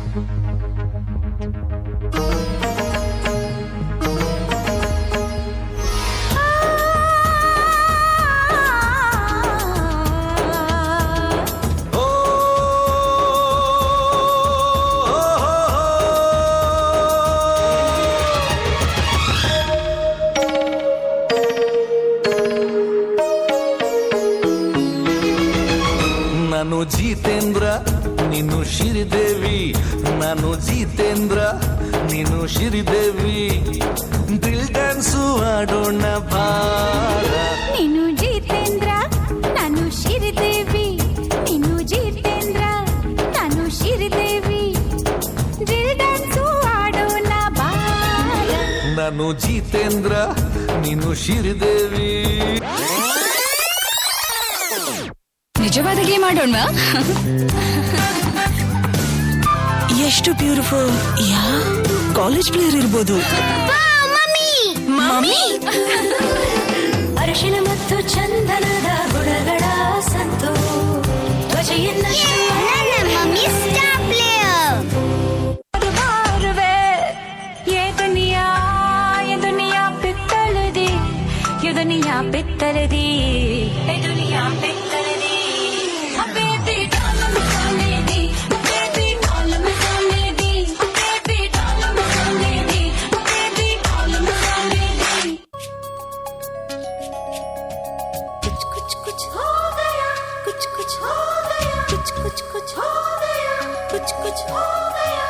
ನಾನು ಜಿತೇಂದ್ರ ನೀನು ಶ್ರೀದೇವಿ, ನಾನು ಜಿತೇಂದ್ರ ನೀನು ಶ್ರೀದೇವಿ, ದಿಲ್ ಡ್ಯಾನ್ಸು ಆಡೋಣ ಬಾರ. ನೀನು ಜಿತೇಂದ್ರ ನಾನು ಶ್ರೀದೇವಿ, ನೀನು ಜಿತೇಂದ್ರ ನಾನು ಶ್ರೀದೇವಿ, ದಿಲ್ ಡ್ಯಾನ್ಸು ಆಡೋಣ ಬಾರ. ನಾನು ಜಿತೇಂದ್ರ ನೀನು ಶ್ರೀದೇವಿ. ನಿಜವಾದ ಗೇಮ್ ಆಡೋಣ. ಎಷ್ಟು ಬ್ಯೂಟಿಫುಲ್. ಯಾ ಕಾಲೇಜ್ ಪ್ಲೇಯರ್ ಇರ್ಬೋದು. ಮಮ್ಮಿ ಅರಿಶಿನ ಮತ್ತು ಚಂದನದ ಗುಣಗಳ ಸಂತು ये दुनिया पित्तलदी, ये दुनिया पित्तलदी, बेबी डाल मसाले दी, बेबी डाल मसाले दी, बेबी डाल मसाले दी, बेबी डाल मसाले दी. कुछ कुछ कुछ हो गया, कुछ कुछ हो गया, कुछ कुछ कुछ हो गया, कुछ कुछ हो गया.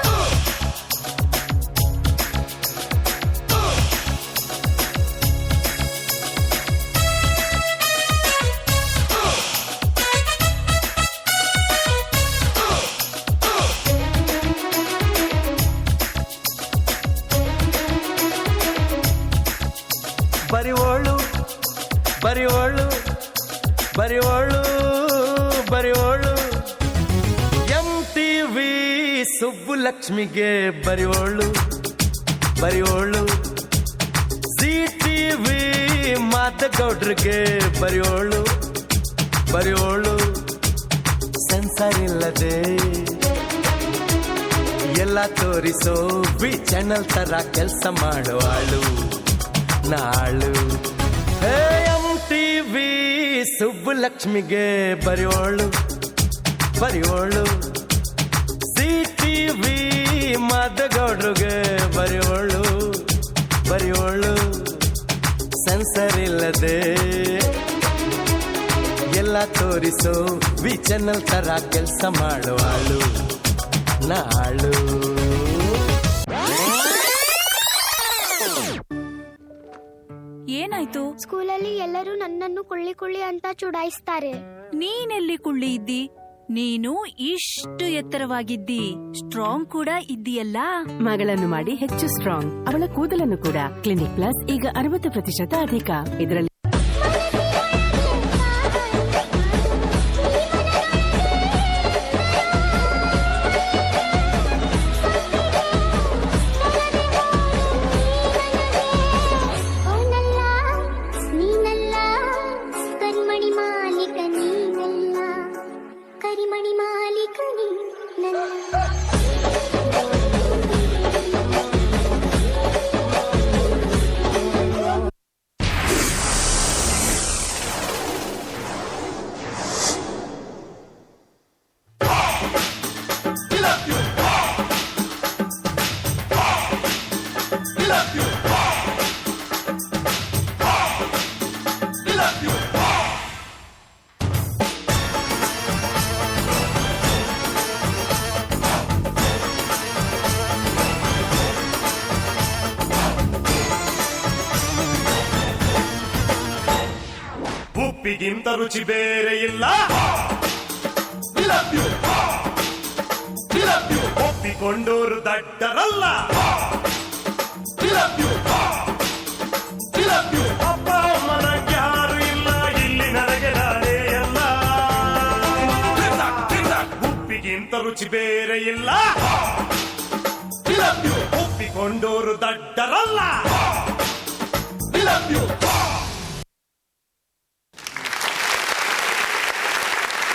ಬರಿವೋಳು ಬರಿವೋಳು ಬರಿವೋಳು ಬರಿವೋಳು MTV ಸುಬ್ಬುಲಕ್ಷ್ಮಿಗೆ ಬರಿವೋಳು ಬರಿವೋಳು, ZTV ಮಾದಗೌಡ್ರಿಗೆ ಬರಿವೋಳು ಬರಿವೋಳು, ಸೆನ್ಸರ್ ಇಲ್ಲದೆ ಎಲ್ಲ ತೋರಿಸೋ ವಿ ಚಾನಲ್ ತರ ಕೆಲಸ ಮಾಡುವಾಳು ನಾಳು. MTV ಸುಬ್ಬುಲಕ್ಷ್ಮಿಗೆ ಬರಿವೋಳು ಬರಿವೋಳು, ZTV ಮಾದಗೌಡ್ರಿಗೆ ಬರಿವೋಳು ಬರಿವೋಳು, ಸೆನ್ಸರ್ ಇಲ್ಲದೆ ಎಲ್ಲ ತೋರಿಸೋ ವಿ ಚಾನಲ್ ತರ ಕೆಲಸ ಮಾಡುವಾಳು ನಾಳು. ಏನಾಯ್ತು? ಸ್ಕೂಲಲ್ಲಿ ಎಲ್ಲರೂ ನನ್ನನ್ನು ಕೊಳ್ಳಿ ಕೊಳ್ಳಿ ಅಂತ ಚುಡಾಯಿಸ್ತಾರೆ. ನೀನೆಲ್ಲಿ ಕುಳ್ಳಿ ಇದ್ದಿ? ನೀನು ಇಷ್ಟು ಎತ್ತರವಾಗಿದ್ದಿ, ಸ್ಟ್ರಾಂಗ್ ಕೂಡ ಇದ್ದೀಯಲ್ಲ. ಮಗಳನ್ನು ಮಾಡಿ ಹೆಚ್ಚು ಸ್ಟ್ರಾಂಗ್. ಅವಳ ಕೂದಲನ್ನು ಕೂಡ ಕ್ಲಿನಿಕ್ ಪ್ಲಸ್ ಈಗ 60% ಅಧಿಕ. ಇದರಲ್ಲಿ ಕರಿಮಣಿ ಮಾಲೀಕ ನೀನಲ್ಲ. ಉಪ್ಪಿಗಿಂತ ರುಚಿ ಬೇರೆ ಇಲ್ಲ, ಒಪ್ಪಿಕೊಂಡೋರು ದಡ್ಡರಲ್ಲ. ಅಪ್ಪ ಅಮ್ಮನ ಯಾರು ಇಲ್ಲ, ಇಲ್ಲಿ ನನಗೆ ನಾನೇ ಎಲ್ಲ. ಉಪ್ಪಿಗಿಂತ ರುಚಿ ಬೇರೆ ಇಲ್ಲ, ಒಪ್ಪಿಕೊಂಡೋರು ದಡ್ಡರಲ್ಲ.